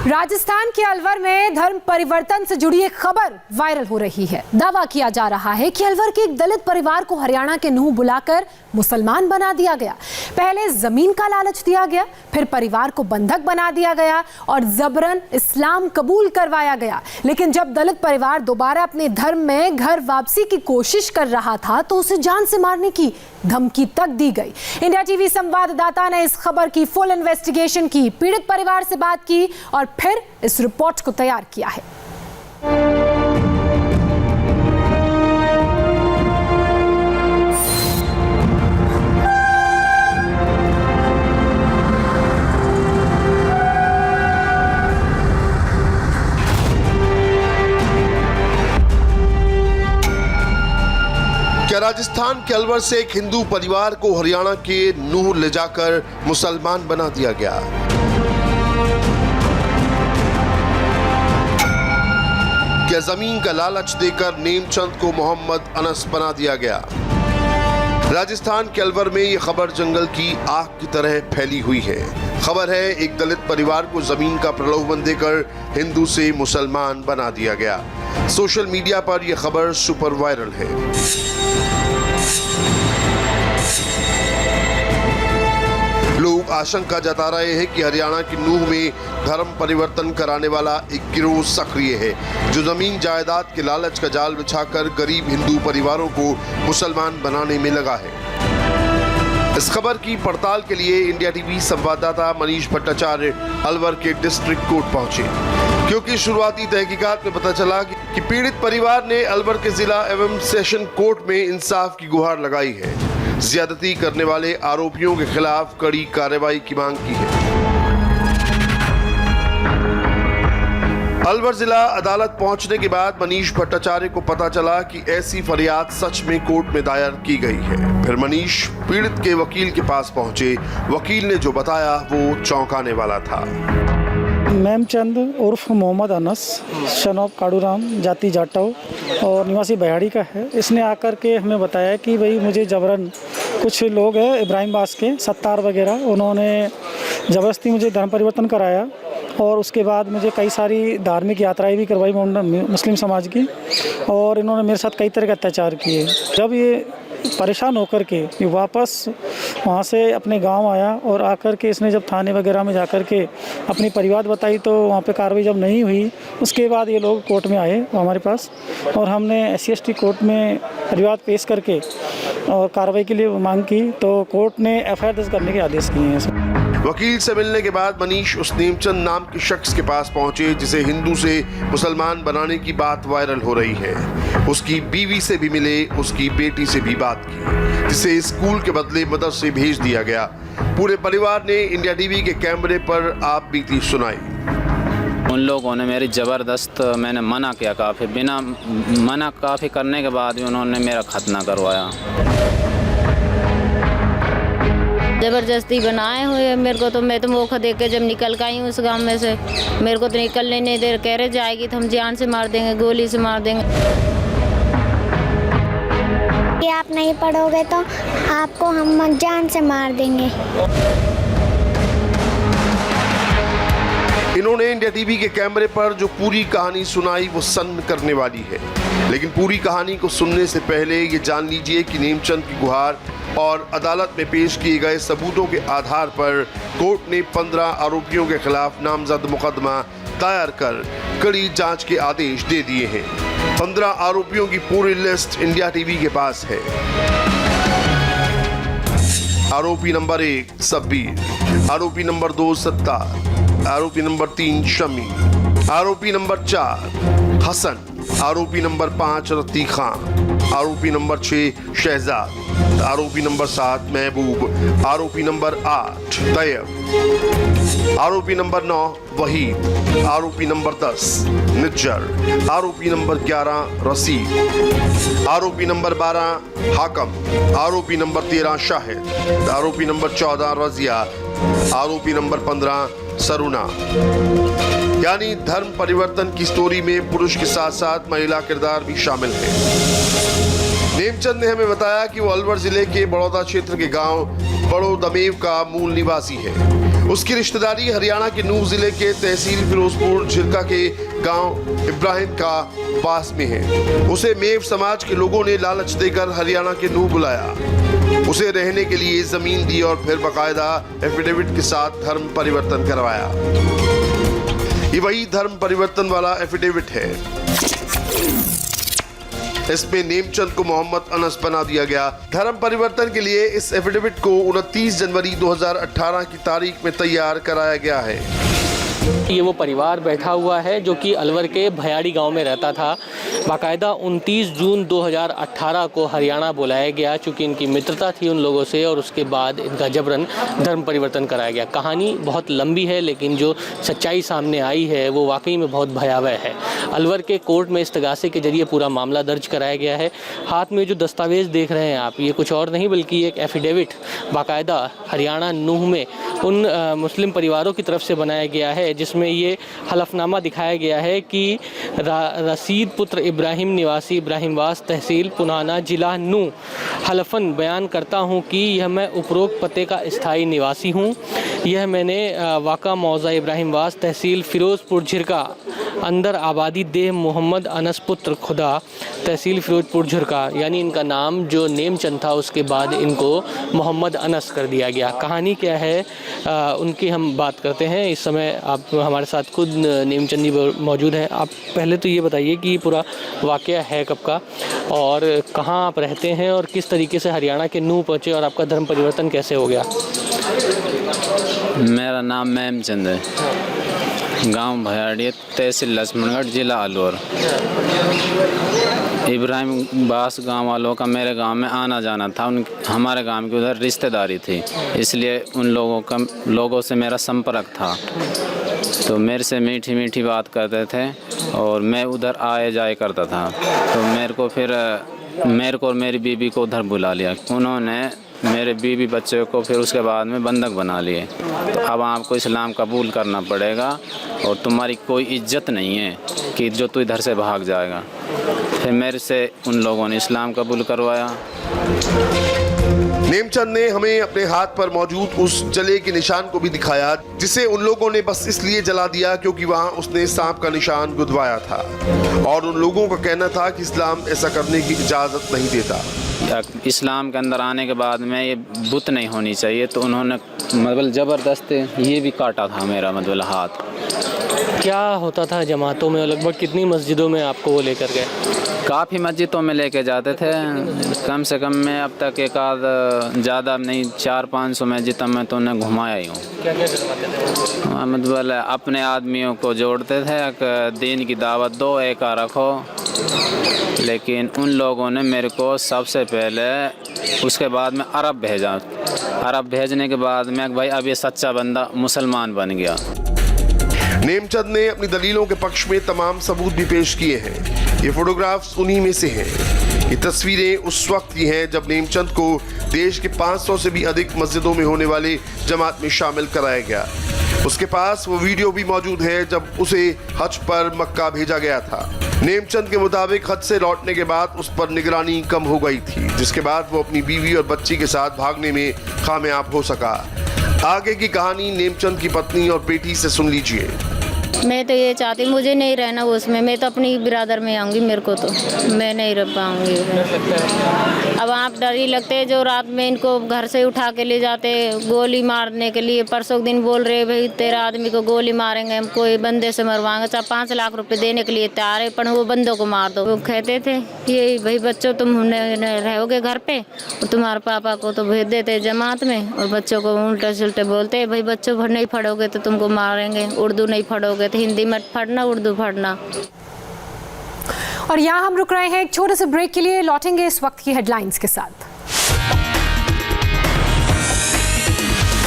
राजस्थान के अलवर में धर्म परिवर्तन से जुड़ी एक खबर वायरल हो रही है। दावा किया जा रहा है कि अलवर के एक दलित परिवार को हरियाणा के नूह बुलाकर मुसलमान बना दिया गया। पहले जमीन का लालच दिया गया, फिर परिवार को बंधक बना दिया गया और जबरन इस्लाम कबूल करवाया गया। लेकिन जब दलित परिवार दोबारा अपने धर्म में घर वापसी की कोशिश कर रहा था तो उसे जान से मारने की धमकी तक दी गई। इंडिया टीवी संवाददाता ने इस खबर की फुल इन्वेस्टिगेशन की, पीड़ित परिवार से बात की और फिर इस रिपोर्ट को तैयार किया है। क्या राजस्थान के अलवर से एक हिंदू परिवार को हरियाणा के नूह ले जाकर मुसलमान बना दिया गया? क्या जमीन का लालच देकर नेमचंद को मोहम्मद अनस बना दिया गया? राजस्थान के अलवर में यह खबर जंगल की आग की तरह फैली हुई है। खबर है एक दलित परिवार को जमीन का प्रलोभन देकर हिंदू से मुसलमान बना दिया गया। सोशल मीडिया पर यह खबर सुपर वायरल है। लोग आशंका जता रहे हैं कि हरियाणा की नूह में धर्म परिवर्तन कराने वाला एक गिरोह सक्रिय है, जो जमीन जायदाद के लालच का जाल बिछाकर गरीब हिंदू परिवारों को मुसलमान बनाने में लगा है। इस खबर की पड़ताल के लिए इंडिया टीवी संवाददाता मनीष भट्टाचार्य अलवर के डिस्ट्रिक्ट कोर्ट पहुंचे, क्योंकि शुरुआती तहकीकात में पता चला कि पीड़ित परिवार ने अलवर के जिला एवं सेशन कोर्ट में इंसाफ की गुहार लगाई है। ज्यादती करने वाले आरोपियों के खिलाफ कड़ी कार्रवाई की मांग की है। अलवर जिला अदालत पहुंचने के बाद मनीष भट्टाचार्य को पता चला कि ऐसी फरियाद सच में कोर्ट में दायर की गई है। फिर मनीष पीड़ित के वकील के पास पहुंचे। वकील ने जो बताया वो चौंकाने वाला था। नेमचंद उर्फ मोहम्मद अनस, सन ऑफ काड़ूराम, जाति जाटव और निवासी बहाड़ी का है। इसने आकर के हमें बताया कि भाई मुझे जबरन कुछ लोग हैं इब्राहिम बास के सत्तार वगैरह, उन्होंने ज़बरदस्ती मुझे धर्म परिवर्तन कराया और उसके बाद मुझे कई सारी धार्मिक यात्राएं भी करवाई मुस्लिम समाज की, और इन्होंने मेरे साथ कई तरह के अत्याचार किए। जब ये परेशान होकर के ये वापस वहाँ से अपने गांव आया और आकर के इसने जब थाने वगैरह में जाकर के अपनी परिवार बताई तो वहाँ पे कार्रवाई जब नहीं हुई, उसके बाद ये लोग कोर्ट में आए हमारे पास और हमने SC/ST कोर्ट में परिवार पेश करके और कार्रवाई के लिए मांग की, तो कोर्ट ने FIR दर्ज करने के आदेश किए हैं। वकील से मिलने के बाद मनीष उस नेमचंद नाम के शख्स के पास पहुंचे जिसे हिंदू से मुसलमान बनाने की बात वायरल हो रही है। उसकी बीवी से भी मिले, उसकी बेटी से भी बात की, जिसे स्कूल के बदले मदरसे भेज दिया गया। पूरे परिवार ने इंडिया टीवी के कैमरे पर आप बीती सुनाई। उन लोगों ने मेरी ज़बरदस्त, मैंने मना किया काफ़ी, बिना मना काफ़ी करने के बाद भी उन्होंने मेरा खतना करवाया। ज़बरदस्ती बनाए हुए मेरे को, तो मैं तो मौका देख के जब निकल गई हूँ उस गांव में से, मेरे को तो निकलने नहीं दे, कह रहे जाएगी तो हम जान से मार देंगे, गोली से मार देंगे। कि आप नहीं पढ़ोगे तो आपको हम जान से मार देंगे। इन्होंने इंडिया टीवी के कैमरे पर जो पूरी कहानी सुनाई वो सन्न करने वाली है। लेकिन पूरी कहानी को सुनने से पहले ये जान लीजिए कि नेमचंद की गुहार और अदालत में पेश किए गए सबूतों के आधार पर कोर्ट ने 15 आरोपियों के खिलाफ नामजद मुकदमा दायर कर कड़ी जांच के आदेश दे दिए हैं। 15 आरोपियों की पूरी लिस्ट इंडिया टीवी के पास है। आरोपी नंबर 1 सब्बीर, आरोपी नंबर 2 सत्तार, आरोपी नंबर 3 शमी, आरोपी नंबर 4 हसन, आरोपी नंबर 5 रतीक खान, आरोपी नंबर 6 शहजाद, आरोपी नंबर 7 महबूब, आरोपी नंबर 8 तैयब, आरोपी नंबर 9 वहीद, आरोपी नंबर 10 निज्जर, आरोपी नंबर 11 रसीद, आरोपी नंबर 12 हाकम, आरोपी नंबर 13 शाहिद, आरोपी नंबर 14 रजिया, आरोपी नंबर 15 सरुना। यानी धर्म परिवर्तन की स्टोरी में पुरुष के साथ साथ महिला किरदार भी शामिल है। नेमचंद ने हमें बताया कि वो अलवर जिले के बड़ौदा क्षेत्र के गांव बड़ो दमेव का मूल निवासी है। उसकी रिश्तेदारी हरियाणा के नूह जिले के तहसील फिरोजपुर झिरका के गांव इब्राहिम का पास में है। उसे मेव समाज के लोगों ने लालच देकर हरियाणा के नूह बुलाया, उसे रहने के लिए जमीन दी और फिर बकायदा एफिडेविट के साथ धर्म परिवर्तन करवाया। ये वही धर्म परिवर्तन वाला एफिडेविट है। इसमें नेमचंद को मोहम्मद अनस बना दिया गया। धर्म परिवर्तन के लिए इस एफिडेविट को 29 जनवरी 2018 की तारीख में तैयार कराया गया है। ये वो परिवार बैठा हुआ है जो कि अलवर के भयाड़ी गांव में रहता था। बाकायदा 29 जून 2018 को हरियाणा बुलाया गया चूँकि इनकी मित्रता थी उन लोगों से, और उसके बाद इनका जबरन धर्म परिवर्तन कराया गया। कहानी बहुत लंबी है, लेकिन जो सच्चाई सामने आई है वो वाकई में बहुत भयावह है। अलवर के कोर्ट में इस्तगासे के जरिए पूरा मामला दर्ज कराया गया है। हाथ में जो दस्तावेज़ देख रहे हैं आप, ये कुछ और नहीं बल्कि एक एफिडेविट बाकायदा हरियाणा नूह में उन मुस्लिम परिवारों की तरफ से बनाया गया है, जिसमें ये हलफनामा दिखाया गया है कि रसीद पुत्र इब्राहिम निवासी इब्राहिमवास तहसील पुनाना जिला नूह हलफन बयान करता हूँ कि यह मैं उपरोक्त पते का स्थायी निवासी हूँ। यह मैंने वाक़ा मौज़ा इब्राहिमवास तहसील फिरोजपुर झिरका अंदर आबादी देह मोहम्मद अनस पुत्र खुदा तहसील फिरोजपुर झिरका, यानी इनका नाम जो नेमचंद था उसके बाद इनको मोहम्मद अनस कर दिया गया। कहानी क्या है उनकी हम बात करते हैं। इस समय आप हमारे साथ खुद नेमचंद जी मौजूद हैं। आप पहले तो ये बताइए कि पूरा वाक़या है कब का और कहाँ आप रहते हैं और किस तरीके से हरियाणा के नूह पहुँचे और आपका धर्म परिवर्तन कैसे हो गया? मेरा नाम मेमचंद है, गांव भयाड़ी तहसील लक्ष्मणगढ़ जिला अलवर। इब्राहिमवास गांव वालों का मेरे गांव में आना जाना था। हमारे गांव की उधर रिश्तेदारी थी, इसलिए उन लोगों से मेरा संपर्क था। तो मेरे से मीठी मीठी बात करते थे और मैं उधर आए जाए करता था। तो मेरे को और मेरी बीबी को उधर बुला लिया। उन्होंने मेरे बीवी बच्चे को फिर उसके बाद में बंधक बना लिए। तो अब आपको इस्लाम कबूल करना पड़ेगा और तुम्हारी कोई इज्जत नहीं है कि जो तू इधर से भाग जाएगा। फिर मेरे से उन लोगों ने इस्लाम कबूल करवाया। नेमचंद ने हमें अपने हाथ पर मौजूद उस जले के निशान को भी दिखाया, जिसे उन लोगों ने बस इसलिए जला दिया क्योंकि वहां उसने सांप का निशान गुदवाया था और उन लोगों का कहना था कि इस्लाम ऐसा करने की इजाज़त नहीं देता। इस्लाम के अंदर आने के बाद में ये बुत नहीं होनी चाहिए, तो उन्होंने मतलब ज़बरदस्त ये भी काटा था मेरा मतलब हाथ। क्या होता था जमातों में? लगभग कितनी मस्जिदों में आपको वो लेकर गए? काफ़ी मस्जिदों में लेके जाते थे। कम से कम मैं अब तक एक आध ज़्यादा नहीं 400-500 मस्जिद में तो उन्हें घुमाया ही हूँ। क्या क्या करवाते थे? मतलब अपने आदमियों को जोड़ते थे, दीन की दावत दो, एक रखो। लेकिन उन लोगों ने मेरे को सबसे पहले उसके बाद में अरब भेजा। अरब भेजने के बाद में भाई अब ये सच्चा बंदा मुसलमान बन गया। नेमचंद ने अपनी दलीलों के पक्ष में तमाम सबूत भी पेश किए हैं। ये फोटोग्राफ्स उन्हीं में से हैं। ये तस्वीरें उस वक्त की हैं जब नेमचंद को देश के 500 से भी अधिक मस्जिदों में होने वाले जमात में शामिल कराया गया। उसके पास वो वीडियो भी मौजूद है जब उसे हज पर मक्का भेजा गया था। नेमचंद के मुताबिक हज से लौटने के बाद उस पर निगरानी कम हो गई थी, जिसके बाद वो अपनी बीवी और बच्ची के साथ भागने में कामयाब हो सका। आगे की कहानी नेमचंद की पत्नी और बेटी से सुन लीजिए। मैं तो ये चाहती, मुझे नहीं रहना उसमें। मैं तो अपनी बिरादर में आऊँगी, मेरे को तो मैं नहीं रह पाऊँगी। अब आप डर ही लगते हैं। जो रात में इनको घर से उठा के ले जाते गोली मारने के लिए। परसों दिन बोल रहे भाई तेरा आदमी को गोली मारेंगे, हम कोई बंदे से मरवाएंगे, चाहे 5 लाख रुपए देने के लिए तैयार है, पर वो बंदों को मार दो। वो कहते थे ये भाई बच्चों तुम रहोगे घर पे, और तुम्हारे पापा को तो भेज देते जमात में, और बच्चों को उल्टे सुलटे बोलते भाई बच्चों भर नहीं पढ़ोगे तो तुमको मारेंगे, उर्दू नहीं पढ़ोगे तो हिंदी मत पढ़ना, उर्दू पढ़ना। और यहाँ हम रुक रहे हैं एक छोटे से ब्रेक के लिए, लौटेंगे इस वक्त की हेडलाइंस के साथ।